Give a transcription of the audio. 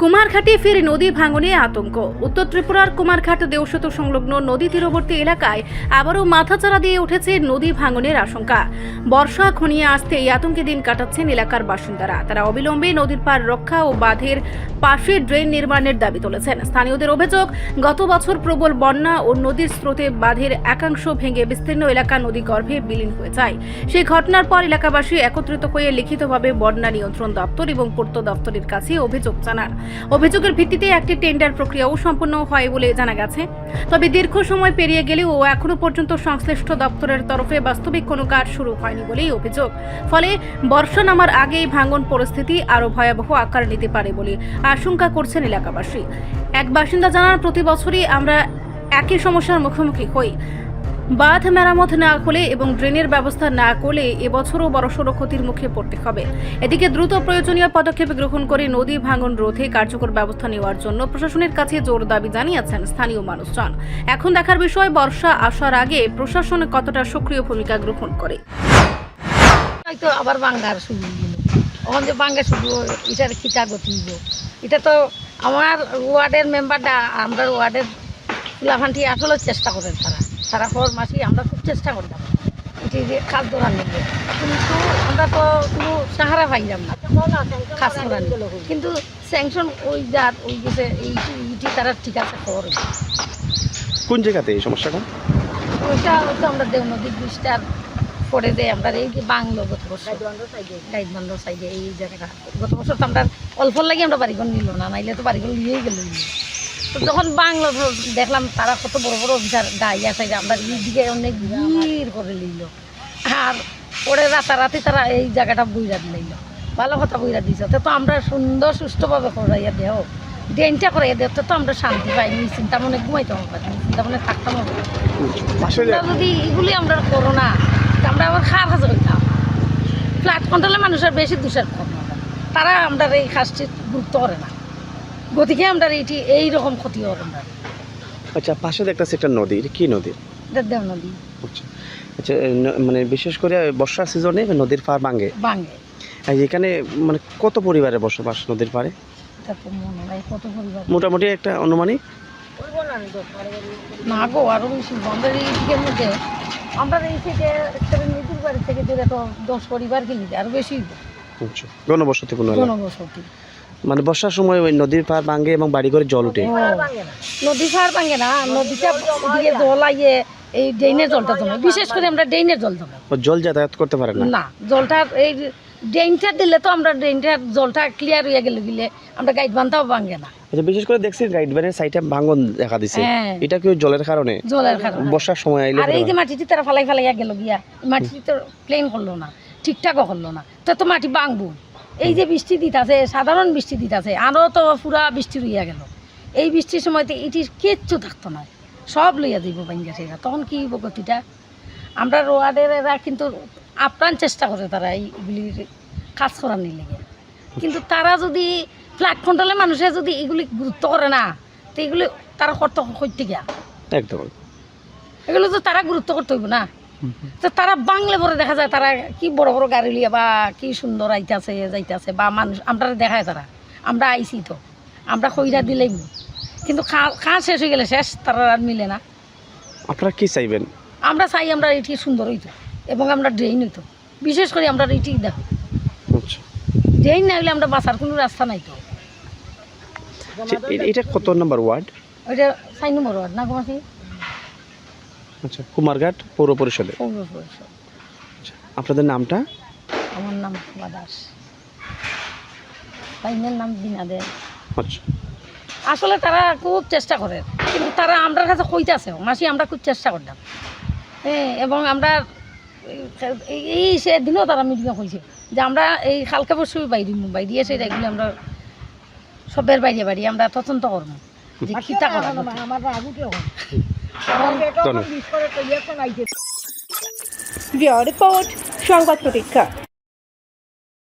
কুমারঘাটে ফের নদী ভাঙনে আতঙ্ক। উত্তর ত্রিপুরার কুমারঘাট দেওসেতু সংলগ্ন নদী তীরবর্তী এলাকায় আবারও মাথাচাড়া দিয়ে উঠেছে নদী ভাঙনের আশঙ্কা। বর্ষা ঘনিয়ে আসতে এই আতঙ্কে দিন কাটাচ্ছেন এলাকার বাসিন্দারা। তারা অবিলম্বে নদীর পার রক্ষা ও বাঁধের পাশে ড্রেন নির্মাণের দাবি তুলেছেন। স্থানীয়দের অভিযোগ, গত বছর প্রবল বন্যা ও নদীর স্রোতে বাঁধের একাংশ ভেঙে বিস্তীর্ণ এলাকা নদী গর্ভে বিলীন হয়ে যায়। সেই ঘটনার পর এলাকাবাসী একত্রিত হয়ে লিখিতভাবে বন্যা নিয়ন্ত্রণ দপ্তর এবং পূর্ত দপ্তরের কাছে অভিযোগ জানান। অভিযোগের ভিত্তিতে একটি টেন্ডার প্রক্রিয়াও সম্পন্ন হয় বলে জানা গেছে। তবে দীর্ঘ সময় পেরিয়ে গেলেও এখনো পর্যন্ত সংশ্লিষ্ট দপ্তরের তরফে বাস্তবিক কোনো কাজ শুরু হয়নি বলেই অভিযোগ। ফলে বর্ষা নামার আগেই ভাঙন পরিস্থিতি আরও ভয়াবহ আকার নিতে পারে বলে আশঙ্কা করছেন এলাকাবাসী। এক বাসিন্দা জানান, প্রতি বছরই আমরা একই সমস্যার মুখোমুখি হই। বাঁধ মেরামত না হলে এবং ড্রেনের ব্যবস্থা না করলে এবছরও বড়সড় ক্ষতির মুখে পড়তে হবে। এদিকে দ্রুত প্রয়োজনীয় পদক্ষেপ গ্রহণ করে নদী ভাঙন রোধে কার্যকর ব্যবস্থা নেওয়ার জন্য প্রশাসনের কাছে জোর দাবি জানিয়েছেন স্থানীয় মানুষজন। এখন দেখার বিষয়, বর্ষা আসার আগে প্রশাসন কতটা সক্রিয় ভূমিকা গ্রহণ করে। হয়তো আবার বাঙ্গার শুরু ওখান যে বাঙ্গা শুরু এটার খিতা গতি এটা তো আমার ওয়ার্ডের মেম্বারটা, আমরা ওয়ার্ডের ফুলাফান্টি আসলে চেষ্টা করেন তারা হর মাসি আমরা খুব চেষ্টা করতাম এটি যে কাজ ধরার নিয়ে, কিন্তু আমরা তো কোনো সাহারা পাইলাম না কাজ করার। কিন্তু স্যাংশন ওই যার ওই গেছে এইটি তারা ঠিক আছে খবর। কোন জায়গাতে এই সমস্যাটা? ওইটা হয়তো আমরা দেও নদীর ব্রিজটার পরে দেয় আমরা এই যে বাংলো গত বছর গাইডবান্ধ সাইডে এই জায়গাটা গত বছর তো আমরা অল্প লাগে আমরা বাড়িঘর নিল না, নাইলে তো বাড়িঘর নিয়েই গেল। তো যখন বাংলো দেখলাম তারা কত বড় বড় অফিসার গাইয়া সাইডে আমরা এইদিকে অনেক ভিড় করে নিল, আর পরে রাতারাতি তারা এই জায়গাটা বইরা দিল। ভালো কথা বইরা দিয়েছে, তো আমরা সুন্দর সুষ্ঠুভাবে করাইয়া দেহ ড্রেনটা করাইয়া দেহ, তো আমরা শান্তি পাই, চিন্তা মনে ঘুমাইতাম পারি, চিন্তা মনে থাকতাম হবে। যদি এগুলি আমরা করো না আমরা আবার খারাপ কাজ করতাম। ফ্ল্যাট কন্ট্রোলে মানুষের বেশি দোষের কম, তারা আমরা এই কাজটি গুরুত্ব করে না, গতিকে আমরা এইটি এইরকম ক্ষতি করে আমরা। আচ্ছা, পাশে দেখতেছি একটা নদী, কি নদী? দেব নদী। আচ্ছা আচ্ছা, মানে বিশেষ করে বর্ষার সিজনে নদীর পাড় ভাঙে। এখানে মানে কত পরিবারের বসবাস নদীর পাড়ে? কত পরিবার মোটামুটি একটা অনুমানিক না গো, আরো বেশি। আমাদের এই দিকের মধ্যে আমরা এই থেকে নদীর বাড়ি থেকে দূরে তো 10 পরিবার কিনি, আরো বেশি ঘনবসতিপূর্ণ জনবসতি। মানে বর্ষার সময় ওই নদীর পাড় ভাঙে এবং বাড়ি ঘরে জল উঠে। নদীর পাড় ভাঙে না, নদীটা দিয়ে জল আইয়ে এই ড্রেনের জলটা জমে, বিশেষ করে আমরা ড্রেনের জল জমে। জল যাতায়াত করতে পারে না, জলটা এই ড্রেনটা দিলে তো আমরা ড্রেনটার জলটা ক্লিয়ার হয়ে গেলে আমরা গাইড বান্ধাও ভাঙে না। আচ্ছা, বিশেষ করে দেখছি গাইড বানের সাইডে ভাঙন দেখা দিছে, এটা কি জলের কারণে? বর্ষার সময় আইলে আর এই যে মাটিটি তারা ফালাই গেল গিয়া, মাটিটি তো প্লেন করলো না, ঠিকঠাকও করলো না, তো মাটি ভাঙবো। এই যে বৃষ্টি দিতেছে, সাধারণ বৃষ্টি দিতেছে, আরও তো পুরা বৃষ্টি রইয়া গেল। এই বৃষ্টির সময়তে এটি কিচ্ছু থাকতো না, সব লইয়া দিব ভাঙ্গা সেরা, তখন কি গতিটা। আমরা রোয়াদের এরা কিন্তু আপ্রাণ চেষ্টা করে তারা এইগুলির কাজ করার নিয়ে লেগে, কিন্তু তারা যদি ফ্ল্যাট কন্ট্রোলে মানুষের যদি এগুলি গুরুত্ব করে না, তো এগুলি তারা করতে গিয়া একদম এগুলো তো তারা গুরুত্ব করতে হইব না। তো তারা বাংলা পরে দেখা যায় তারা কি বড় বড় গাড়ি লিয়া বা কি সুন্দর আইতাছে যাইতাছে, বা মানুষ আমরা দেখায় তারা আমরা আইছি তো আমরা কইরা দিলেই, কিন্তু খাওয়া শেষ হয়ে গেলে শেষ, তারা আর মিলে না। আপনারা কি চাইবেন? আমরা চাই আমরা এটি সুন্দর হইতো এবং আমরা ড্রেন হইতো, বিশেষ করে আমরা এটি দেখো ড্রেন না হইলে আমরা বাঁচার কোনো রাস্তা নাই। তো এটা কত নম্বর ওয়ার্ড? ওইটা 4 নম্বর ওয়ার্ড না গোমাসি। আচ্ছা, কুমারঘাট পৌর পরিষদে। আচ্ছা, আপনাদের নামটা? আমার নাম দাস, বাইনের নাম বিনা দে। আচ্ছা, আসলে তারা খুব চেষ্টা করে, কিন্তু তারা আমরা কাছে কইতাছে মাসি আমরা খুব চেষ্টা করতাম, হ্যাঁ, এবং আমরা এই সেদিনও তারা মিটিংয়ে কইছে যে আমরা এই কালকে বসে বাইরে এসে এগুলি আমরা সবের বাইরে আমরা তদন্ত করবো যে খিতা করা আমার রিপোর্ট সংবাদ প্রতীক্ষা।